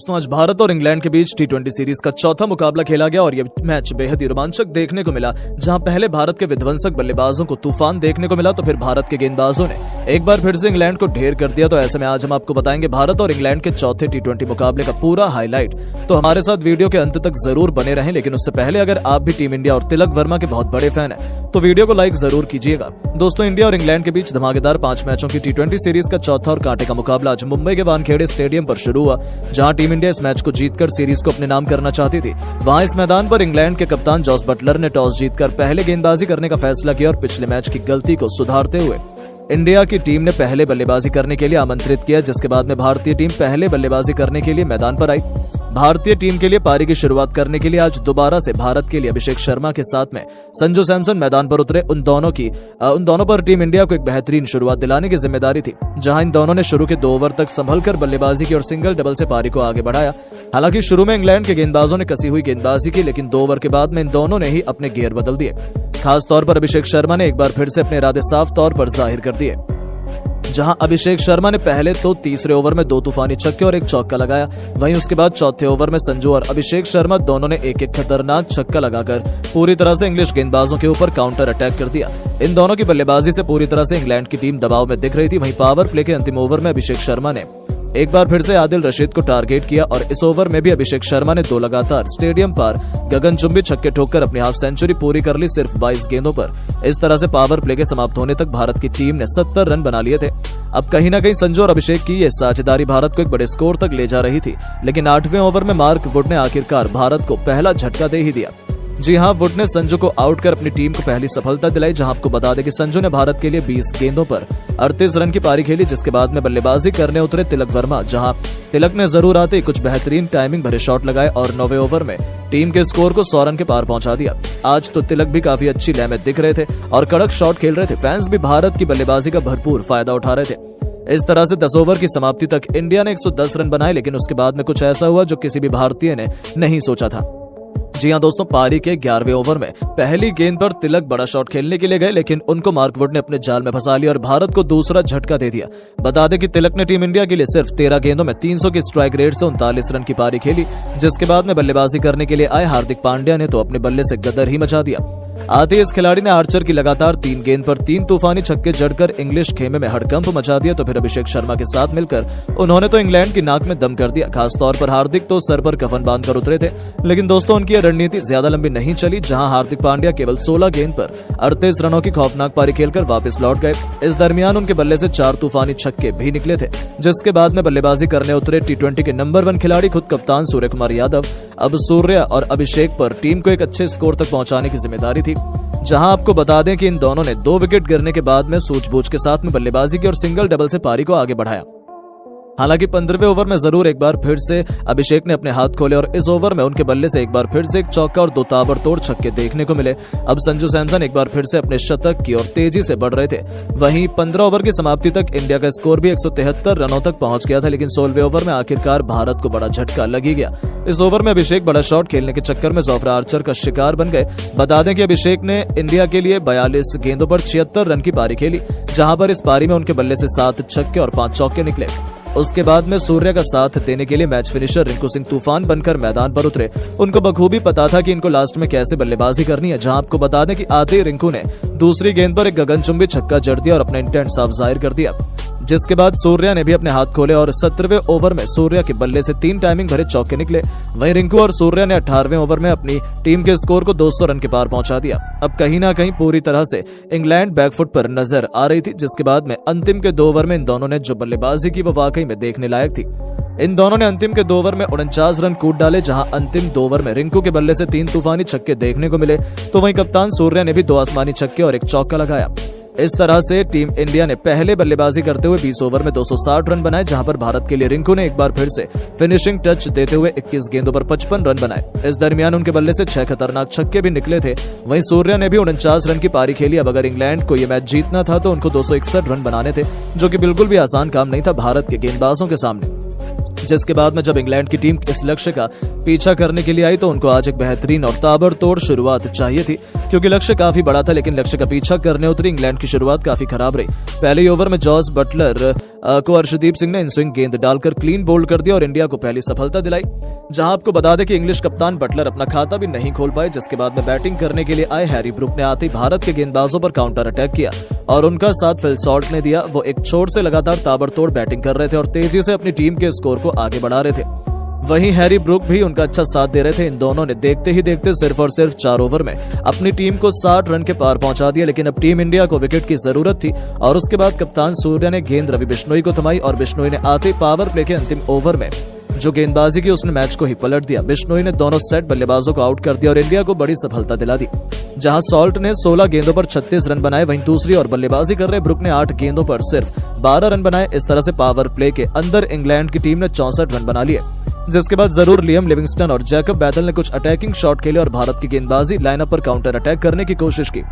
दोस्तों आज भारत और इंग्लैंड के बीच टी20 सीरीज का चौथा मुकाबला खेला गया और यह मैच बेहद ही रोमांचक देखने को मिला, जहां पहले भारत के विध्वंसक बल्लेबाजों को तूफान देखने को मिला तो फिर भारत के गेंदबाजों ने एक बार फिर से इंग्लैंड को ढेर कर दिया। तो ऐसे में आज हम आपको बताएंगे भारत और इंग्लैंड के चौथे टी20 मुकाबले का पूरा हाईलाइट। तो हमारे साथ वीडियो के अंत तक जरूर बने रहें, लेकिन उससे पहले अगर आप भी टीम इंडिया और तिलक वर्मा के बहुत बड़े फैन हैं तो वीडियो को लाइक जरूर कीजिएगा। दोस्तों इंडिया और इंग्लैंड के बीच धमाकेदार 5 मैचों की टी20 सीरीज का चौथा और कांटे का मुकाबला आज मुंबई के वानखेड़े स्टेडियम पर शुरू हुआ, जहां टीम इंडिया इस मैच को जीतकर सीरीज को अपने नाम करना चाहती थी। वहां इस मैदान पर इंग्लैंड के कप्तान जॉस बटलर ने टॉस जीतकर पहले गेंदबाजी करने का फैसला किया और पिछले मैच की गलती को सुधारते हुए इंडिया की टीम ने पहले बल्लेबाजी करने के लिए आमंत्रित किया, जिसके बाद में भारतीय टीम पहले बल्लेबाजी करने के लिए मैदान पर आई। भारतीय टीम के लिए पारी की शुरुआत करने के लिए आज दोबारा से भारत के लिए अभिषेक शर्मा के साथ में संजू सैमसन मैदान पर उतरे। उन दोनों पर टीम इंडिया को एक बेहतरीन शुरुआत दिलाने की जिम्मेदारी थी, जहां इन दोनों ने शुरू के 2 ओवर तक संभलकर बल्लेबाजी की और सिंगल डबल से पारी को आगे बढ़ाया। हालांकि शुरू में इंग्लैंड के गेंदबाजों ने कसी हुई गेंदबाजी की, लेकिन 2 ओवर के बाद में इन दोनों ने ही अपने गियर बदल दिए। खास तौर पर अभिषेक शर्मा ने एक बार फिर से अपने इरादे साफ तौर पर जाहिर कर दिए, जहां अभिषेक शर्मा ने पहले तो तीसरे ओवर में 2 तूफानी छक्के और 1 चौका लगाया। वहीं उसके बाद चौथे ओवर में संजू और अभिषेक शर्मा दोनों ने एक खतरनाक छक्का लगाकर पूरी तरह से इंग्लिश गेंदबाजों के ऊपर काउंटर अटैक कर दिया। इन दोनों की बल्लेबाजी से पूरी तरह से इंग्लैंड की टीम दबाव में दिख रही थी। वहीं पावर प्ले के अंतिम ओवर में अभिषेक शर्मा ने एक बार फिर से आदिल रशीद को टारगेट किया और इस ओवर में भी अभिषेक शर्मा ने 2 लगातार स्टेडियम पार गगनचुंबी छक्के ठोककर अपनी हाफ सेंचुरी पूरी कर ली, सिर्फ 22 गेंदों पर। इस तरह से पावर प्ले के समाप्त होने तक भारत की टीम ने 70 रन बना लिए थे। अब कहीं न कहीं संजू और अभिषेक की यह साझेदारी भारत को एक बड़े स्कोर तक ले जा रही थी, लेकिन 8वें ओवर में मार्क वुड ने आखिरकार भारत को पहला झटका दे ही दिया। जी हां, वुड ने संजू को आउट कर अपनी टीम को पहली सफलता दिलाई, जहां आपको बता दें कि संजू ने भारत के लिए 20 गेंदों पर 38 रन की पारी खेली, जिसके बाद में बल्लेबाजी करने उतरे तिलक वर्मा, जहां तिलक ने जरूर आते ही कुछ बेहतरीन टाइमिंग भरे शॉट लगाए और 9वें ओवर में टीम के स्कोर को 100 रन के पार पहुंचा दिया। आज तो तिलक भी काफी अच्छी लय में दिख रहे थे और कड़क शॉट खेल रहे थे। फैंस भी भारत की बल्लेबाजी का भरपूर फायदा उठा रहे थे। इस तरह से 10 ओवर की समाप्ति तक इंडिया ने 110 रन बनाए, लेकिन उसके बाद में कुछ ऐसा हुआ जो किसी भी भारतीय ने नहीं सोचा था। जी हां दोस्तों, पारी के 11वें ओवर में पहली गेंद पर तिलक बड़ा शॉट खेलने के लिए गए, लेकिन उनको मार्क वुड ने अपने जाल में फंसा लिया और भारत को दूसरा झटका दे दिया। बता दें कि तिलक ने टीम इंडिया के लिए सिर्फ 13 गेंदों में 300 की स्ट्राइक रेट से 39 रन की पारी खेली, जिसके बाद में बल्लेबाजी करने के लिए आए हार्दिक पांड्या ने तो अपने बल्ले से गदर ही मचा दिया। आते इस खिलाड़ी ने आर्चर की लगातार 3 गेंद पर 3 तूफानी छक्के जड़कर इंग्लिश खेमे में हड़कंप मचा दिया। तो फिर अभिषेक शर्मा के साथ मिलकर उन्होंने तो इंग्लैंड की नाक में दम कर दिया। खास तौर पर हार्दिक तो सर पर कफन बांधकर उतरे थे, लेकिन दोस्तों उनकी रणनीति ज्यादा लंबी नहीं चली, जहां हार्दिक पांड्या केवल 16 गेंद पर 38 रनों की खौफनाक पारी खेलकर वापस लौट गए। इस दरमियान उनके बल्ले से 4 तूफानी छक्के भी निकले थे, जिसके बाद में बल्लेबाजी करने उतरे टी20 के नंबर 1 खिलाड़ी खुद कप्तान सूर्य कुमार यादव। अब सूर्य और अभिषेक पर टीम को एक अच्छे स्कोर तक पहुंचाने की जिम्मेदारी थी, जहां आपको बता दें कि इन दोनों ने 2 विकेट गिरने के बाद में सूझबूझ के साथ में बल्लेबाजी की और सिंगल डबल से पारी को आगे बढ़ाया। हालांकि 15वें ओवर में जरूर एक बार फिर से अभिषेक ने अपने हाथ खोले और इस ओवर में उनके बल्ले से एक बार फिर से 1 चौका और 2 ताबड़तोड़ छक्के देखने को मिले। अब संजू सैमसन एक बार फिर से अपने शतक की ओर तेजी से बढ़ रहे थे। वहीं 15 ओवर की समाप्ति तक इंडिया का स्कोर भी 173 रनों तक पहुंच गया था, लेकिन 16वें ओवर में आखिरकार भारत को बड़ा झटका लग ही गया। इस ओवर में अभिषेक बड़ा शॉट खेलने के चक्कर में जोफ्रा आर्चर का शिकार बन गए। बता दें कि अभिषेक ने इंडिया के लिए 42 गेंदों पर 76 रन की पारी खेली, जहां पर इस पारी में उनके बल्ले से 7 छक्के और 5 चौके निकले। उसके बाद में सूर्य का साथ देने के लिए मैच फिनिशर रिंकू सिंह तूफान बनकर मैदान पर उतरे। उनको बखूबी पता था कि इनको लास्ट में कैसे बल्लेबाजी करनी है, जहां आपको बता दें कि आते ही रिंकू ने दूसरी गेंद पर एक गगनचुंबी छक्का जड़ दिया और अपना इंटेंट साफ जाहिर कर दिया, जिसके बाद सूर्या ने भी अपने हाथ खोले और 17वें ओवर में सूर्या के बल्ले से 3 टाइमिंग भरे चौके निकले। वहीं रिंकू और सूर्या ने 18वें ओवर में अपनी टीम के स्कोर को 200 रन के पार पहुंचा दिया। अब कहीं ना कहीं पूरी तरह से इंग्लैंड बैकफुट पर नजर आ रही थी, जिसके बाद में अंतिम के 2 ओवर में इन दोनों ने जो बल्लेबाजी की वो वाकई में देखने लायक थी। इन दोनों ने अंतिम के 2 ओवर में 49 रन कूद डाले, जहां अंतिम 2 ओवर में रिंकू के बल्ले से 3 तूफानी छक्के देखने को मिले, तो वहीं कप्तान सूर्या ने भी 2 आसमानी छक्के और 1 चौका लगाया। इस तरह से टीम इंडिया ने पहले बल्लेबाजी करते हुए 20 ओवर में 260 रन बनाए, जहां पर भारत के लिए रिंकू ने एक बार फिर से फिनिशिंग टच देते हुए 21 गेंदों पर 55 रन बनाए। इस दरमियान उनके बल्ले से 6 खतरनाक छक्के भी निकले थे। वहीं सूर्या ने भी 49 रन की पारी खेली। अब अगर इंग्लैंड को यह मैच जीतना था तो उनको 261 रन बनाने थे, जो कि बिल्कुल भी आसान काम नहीं था भारत के गेंदबाजों के सामने। जिसके बाद में जब इंग्लैंड की टीम इस लक्ष्य का पीछा करने के लिए आई तो उनको आज एक बेहतरीन और ताबड़तोड़ शुरुआत चाहिए थी, क्योंकि लक्ष्य काफी बड़ा था, लेकिन लक्ष्य का पीछा करने उतरी इंग्लैंड की शुरुआत काफी खराब रही। पहले ओवर में जॉस बटलर को अर्शदीप सिंह ने इन स्विंग गेंद डालकर क्लीन बोल्ड कर दिया और इंडिया को पहली सफलता दिलाई। जहां आपको बता दें कि इंग्लिश कप्तान बटलर अपना खाता भी नहीं खोल पाए, जिसके बाद में बैटिंग करने के लिए आए हैरी ब्रूक ने आते ही भारत के गेंदबाजों पर काउंटर अटैक किया और उनका साथ फिल सॉल्ट ने दिया। वो एक छोर से लगातार ताबड़तोड़ बैटिंग कर रहे थे और तेजी से अपनी टीम के स्कोर को आगे बढ़ा रहे थे। वहीं हैरी ब्रूक भी उनका अच्छा साथ दे रहे थे। इन दोनों ने देखते ही देखते सिर्फ और सिर्फ 4 ओवर में अपनी टीम को 60 रन के पार पहुंचा दिया। लेकिन अब टीम इंडिया को विकेट की जरूरत थी और उसके बाद कप्तान सूर्या ने गेंद रवि बिश्नोई को थमाई और बिश्नोई ने आते पावर प्ले के अंतिम ओवर में जो गेंदबाजी की उसने मैच को ही पलट दिया। बिश्नोई ने दोनों सेट बल्लेबाजों को आउट कर दिया और इंडिया को बड़ी सफलता दिला दी। जहां सॉल्ट ने 16 गेंदों पर 36 रन बनाए, वहीं दूसरी ओर बल्लेबाजी कर रहे ब्रूक ने 8 गेंदों पर सिर्फ 12 रन बनाए। इस तरह से पावर प्ले के अंदर इंग्लैंड की टीम ने 64 रन बना लिए, जिसके बाद जरूर लियम लिविंगस्टन और जैकब बैथल ने कुछ अटैकिंग शॉट खेले और भारत की गेंदबाजी लाइनअप पर काउंटर अटैक करने की कोशिश की।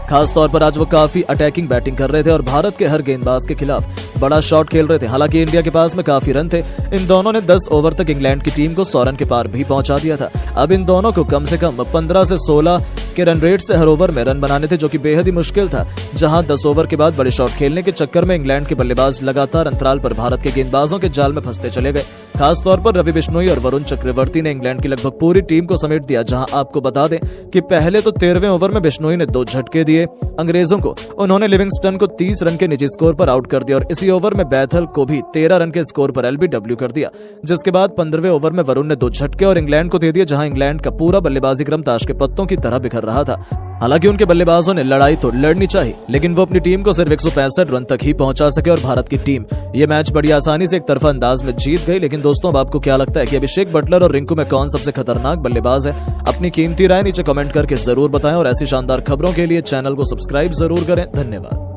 खास तौर पर आज वो काफी अटैकिंग बैटिंग कर रहे थे और भारत के हर गेंदबाज के खिलाफ बड़ा शॉट खेल रहे थे। हालांकि इंडिया के पास में काफी रन थे। इन दोनों ने 10 ओवर तक इंग्लैंड की टीम को 100 रन के पार भी पहुंचा दिया था। अब इन दोनों को कम से कम 15 से 16 के रन रेट से हर ओवर में रन बनाने थे, जो कि बेहद ही मुश्किल था। जहां 10 ओवर के बाद बड़े शॉट खेलने के चक्कर में इंग्लैंड के बल्लेबाज लगातार अंतराल पर भारत के गेंदबाजों के जाल में फंसते चले गए। खास तौर पर रवि बिश्नोई और वरुण चक्रवर्ती ने इंग्लैंड की लगभग पूरी टीम को समेट दिया। जहां आपको बता दें कि पहले तो 13वें ओवर में बिश्नोई ने 2 झटके दिए अंग्रेजों को। उन्होंने लिविंगस्टन को 30 रन के निजी स्कोर पर आउट कर दिया और इसी ओवर में बैथल को भी 13 रन के स्कोर पर एलबीडब्ल्यू कर दिया। जिसके बाद 15वें ओवर में वरुण ने 2 झटके और इंग्लैंड को दे दिए, जहां इंग्लैंड का पूरा बल्लेबाजी क्रम ताश के पत्तों की तरह बिखर रहा था। हालांकि उनके बल्लेबाजों ने लड़ाई तो लड़नी चाहिए, लेकिन वो अपनी टीम को सिर्फ 165 रन तक ही पहुंचा सके और भारत की टीम ये मैच बड़ी आसानी से एक तरफा अंदाज में जीत गई। लेकिन दोस्तों, अब आपको क्या लगता है कि अभिषेक बटलर और रिंकू में कौन सबसे खतरनाक बल्लेबाज है? अपनी कीमती राय नीचे कमेंट करके जरूर बताएं और ऐसी शानदार खबरों के लिए चैनल को सब्सक्राइब जरूर करें। धन्यवाद।